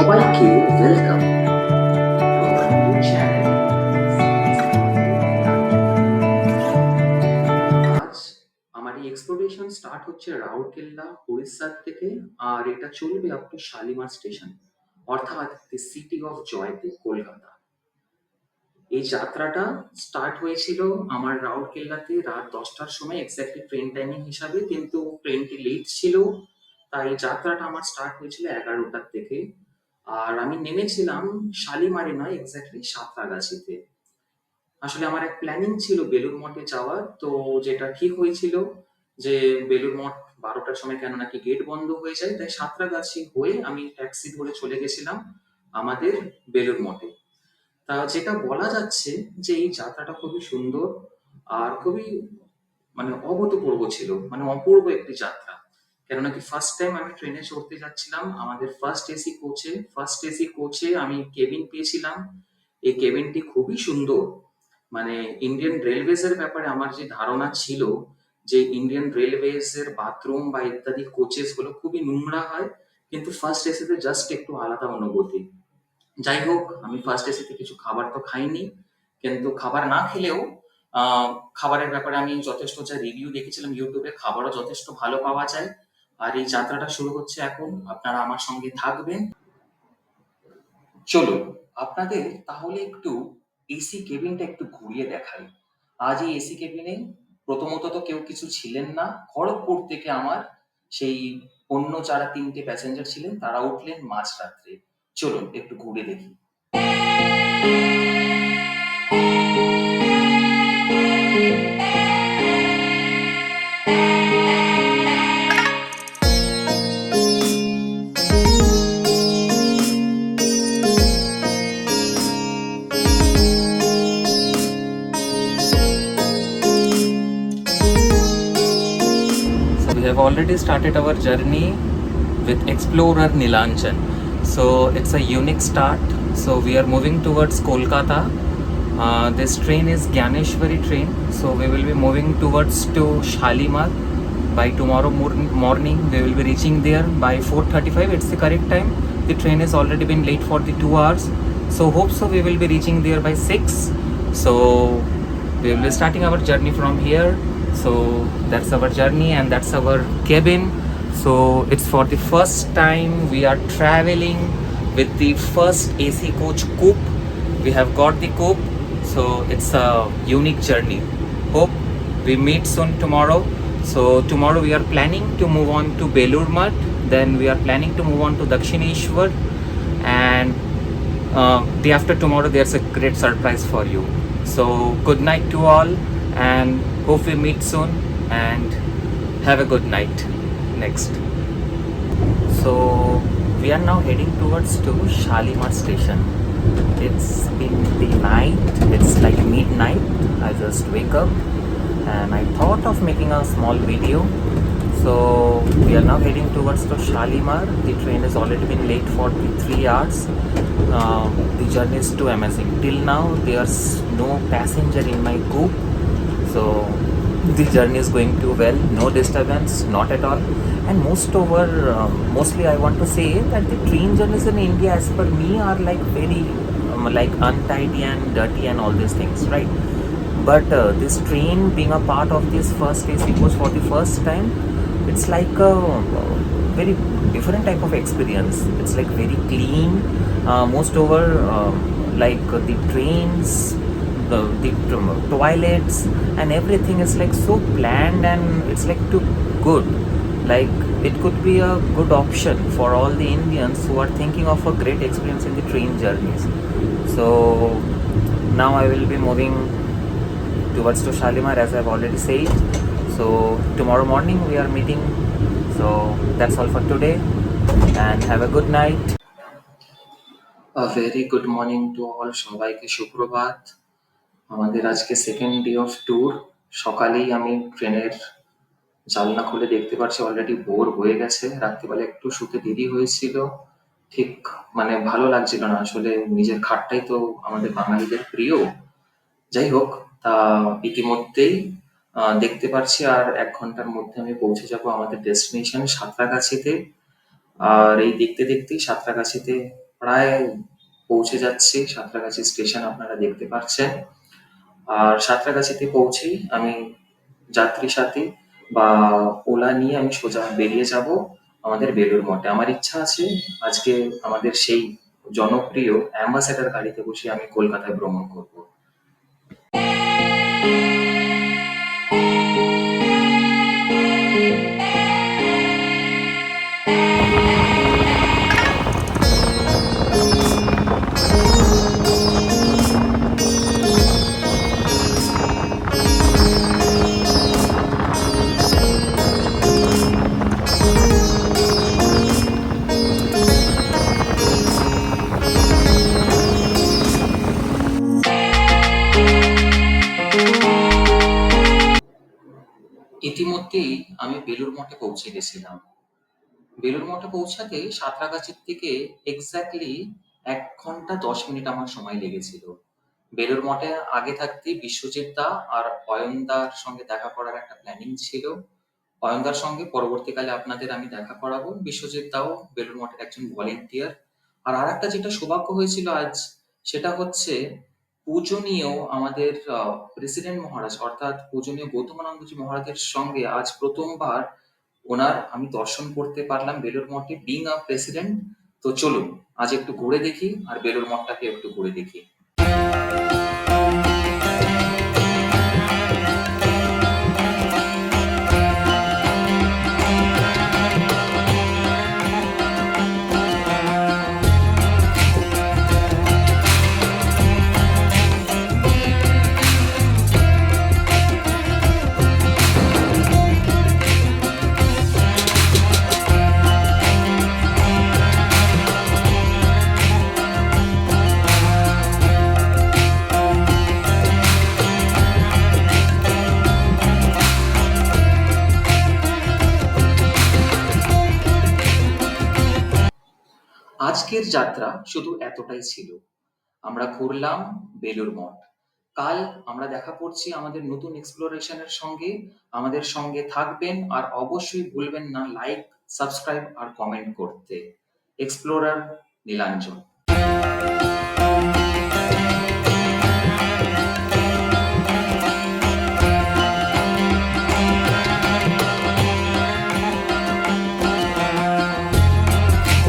সবাইকে welcome to our new channel. আজ আমার এই এক্সপ্লোরেশন স্টার্ট হচ্ছে রাউরকেল্লা উড়িষ্যার থেকে, আর এটা চলবে আপ টু শালিমার স্টেশন, অর্থাৎ the city of Jayate, Kolkata. এই যাত্রাটা স্টার্ট হয়েছিল আমার রাউরকেল্লাতে রাত 10টার সময়, এক্স্যাক্টলি ট্রেন টাইমিং হিসাবে, কিন্তু ট্রেনটি লেট ছিল, তাই যাত্রাটা আমার স্টার্ট হয়েছিল 11টার থেকে। আর আমি নেমেছিলাম শালিমারে নয়, এক্স্যাক্টলি সাঁতরাগাছিতে। আসলে আমার এক প্ল্যানিং ছিল বেলুড় মঠে যাওয়ার, তো যেটা ঠিক হয়েছিল যে বেলুড় মঠ 12টার সময় কেন নাকি গেট বন্ধ হয়ে যায়, তাই সাঁতরাগাছি হয়ে আমি ট্যাক্সি ধরে চলে গেছিলাম আমাদের বেলুড় মঠে। তা যেটা বলা যাচ্ছে যে এই যাত্রাটা খুবই সুন্দর আর খুবই মানে অভূতপূর্ব ছিল, মানে অপূর্ব একটি যাত্রা। কেননা কি ফার্স্ট টাইম আমি ট্রেনে চড়তে যাচ্ছিলাম আমাদের ফার্স্ট এসি কোচে আমি কেবিন পেয়েছিলাম। এই কেবিনটি খুবই সুন্দর। মানে ইন্ডিয়ান রেলওয়েজ এর ব্যাপারে আমার যে ধারণা ছিল যে ইন্ডিয়ান রেলওয়েজ এর বাথরুম বা ইত্যাদি কোচেস গুলো খুবই নোংরা হয়, কিন্তু ফার্স্ট এসিতে জাস্ট একটু আলাদা অনুভূতি। যাই হোক, আমি ফার্স্ট এসিতে কিছু খাবার তো খাইনি, কিন্তু খাবার না খেলেও আহ, খাবারের ব্যাপারে আমি যথেষ্ট যা রিভিউ দেখেছিলাম ইউটিউবে, খাবারও যথেষ্ট ভালো পাওয়া যায়। আর এই যাত্রাটা শুরু হচ্ছে এখন, আপনারা আমার সঙ্গে থাকবেন। চলুন আপনাদের তাহলে একটু এসি কেবিনটা একটু ঘুরিয়ে দেখাই। আজ এই এসি কেবিনে প্রথমত তো কেউ কিছু ছিলেন না, খড়গপুর থেকে আমার সেই অন্য যারা 3টে প্যাসেঞ্জার ছিলেন তারা উঠলেন মাঝরাত্রে। চলুন একটু ঘুরে দেখি। So we have already started our journey with Explorer Nilanjan. So it's a unique start. So we are moving towards Kolkata. This train is Gyaneshwari train. So we will be moving towards to Shalimar. By tomorrow morning we will be reaching there by 4:35. It's the correct time. The train has already been late for the 2 hours. So hope so we will be reaching there by 6. So we will be starting our journey from here. So that's our journey and that's our cabin. So it's for the first time we are traveling with the first AC coach coupe. We have got the coupe, so it's a unique journey. Hope we meet soon tomorrow. So tomorrow we are planning to move on to Belur Math, then we are planning to move on to Dakshineshwar, and day after tomorrow there's a great surprise for you. So good night to all, and hope we meet soon, and have a good night. Next. So we are now heading towards to Shalimar station. It's been the night, it's like midnight. I just wake up and I thought of making a small video. So we are now heading towards to Shalimar. The train has already been late for the 3 hours. The journey is too amazing. Till now there's no passenger in my coupe. So the journey is going too well, no disturbance, not at all. And mostly I want to say that the train journeys in India as per me are like very like untidy and dirty and all these things, right? But this train being a part of this first AC coach for the first time, it's like a very different type of experience. It's like very clean, most over like the trains, the toilets and everything is like so planned and it's like too good. Like it could be a good option for all the Indians who are thinking of a great experience in the train journeys. So now I will be moving towards to Shalimar as I've already said. So tomorrow morning we are meeting. So that's all for today and have a good night. A very good morning to all. সবাইকে সুপ্রভাত। আমাদের আজকে second day of tour. সকালেই আমি ট্রেনের জানলা খুলে দেখতে পাচ্ছি অলরেডি ভোর হয়ে গেছে। রাত্রিবেলা একটু শুতে দেরি হয়েছিল, ঠিক মানে ভালো লাগছিল না আসলে। নিজের খাটটাই তো আমাদের বাঙালিদের প্রিয়। যাই হোক, তা ইতিমধ্যেই দেখতে পাচ্ছি আর 1 ঘন্টার মধ্যে আমি পৌঁছে যাব আমাদের ডেস্টিনেশন সাঁতরাগাছিতে। আর এই দেখতে দেখতেই সাঁতরাগাছিতে প্রায় পৌঁছে যাচ্ছি সাঁতরাগাছি স্টেশন, আপনারা দেখতে পাচ্ছেন। আর সাঁতরাগাছিতে পৌঁছেই আমি যাত্রী সাথী বা ওলা নিয়ে আমি সোজা বেরিয়ে যাব আমাদের বেলুড় মঠে। আমার ইচ্ছা আছে আজকে আমাদের সেই জনপ্রিয় অ্যাম্বাসেডর গাড়িতে বসে আমি কলকাতায় ভ্রমণ করব। ইতিমধ্যেই আমি বেলুড় মঠে পৌঁছে গেছিলাম। বেলুড় মঠে পৌঁছাতে সাঁতরাগাছির থেকে এক্স্যাক্টলি 1 ঘন্টা 10 মিনিট আমার সময় লেগেছিল। বেলুড় মঠে আগে থাকতেই বিশ্বজিৎ দা আর অয়নদার সঙ্গে দেখা করার একটা প্ল্যানিং ছিল। অয়নদার সঙ্গে পরবর্তীকালে আপনাদের আমি দেখা করাবো। বিশ্বজিৎ দাও বেলুড় মঠের একজন ভলেন্টিয়ার। আর আরেকটা যেটা সৌভাগ্য হয়েছিল আজ, সেটা হচ্ছে পূজনীয় আমাদের প্রেসিডেন্ট মহারাজ অর্থাৎ পূজনীয় গৌতমানন্দজি মহারাজের সঙ্গে আজ প্রথমবার ওনার আমি দর্শন করতে পারলাম বেলুড় মঠে, বিং আ প্রেসিডেন্ট। তো চলুন আজ একটু ঘুরে দেখি আর বেলুড় মঠটাকে একটু ঘুরে দেখি। আজকের যাত্রা শুধু এতটাই ছিল। আমরা ঘুরলাম বেলুড় মঠ। কাল আমরা দেখা করছি আমাদের নতুন এক্সপ্লোরেশনের সঙ্গে। আমাদের সঙ্গে থাকবেন আর অবশ্যই ভুলবেন না লাইক, সাবস্ক্রাইব আর কমেন্ট করতে। এক্সপ্লোরার নীলাঞ্জন।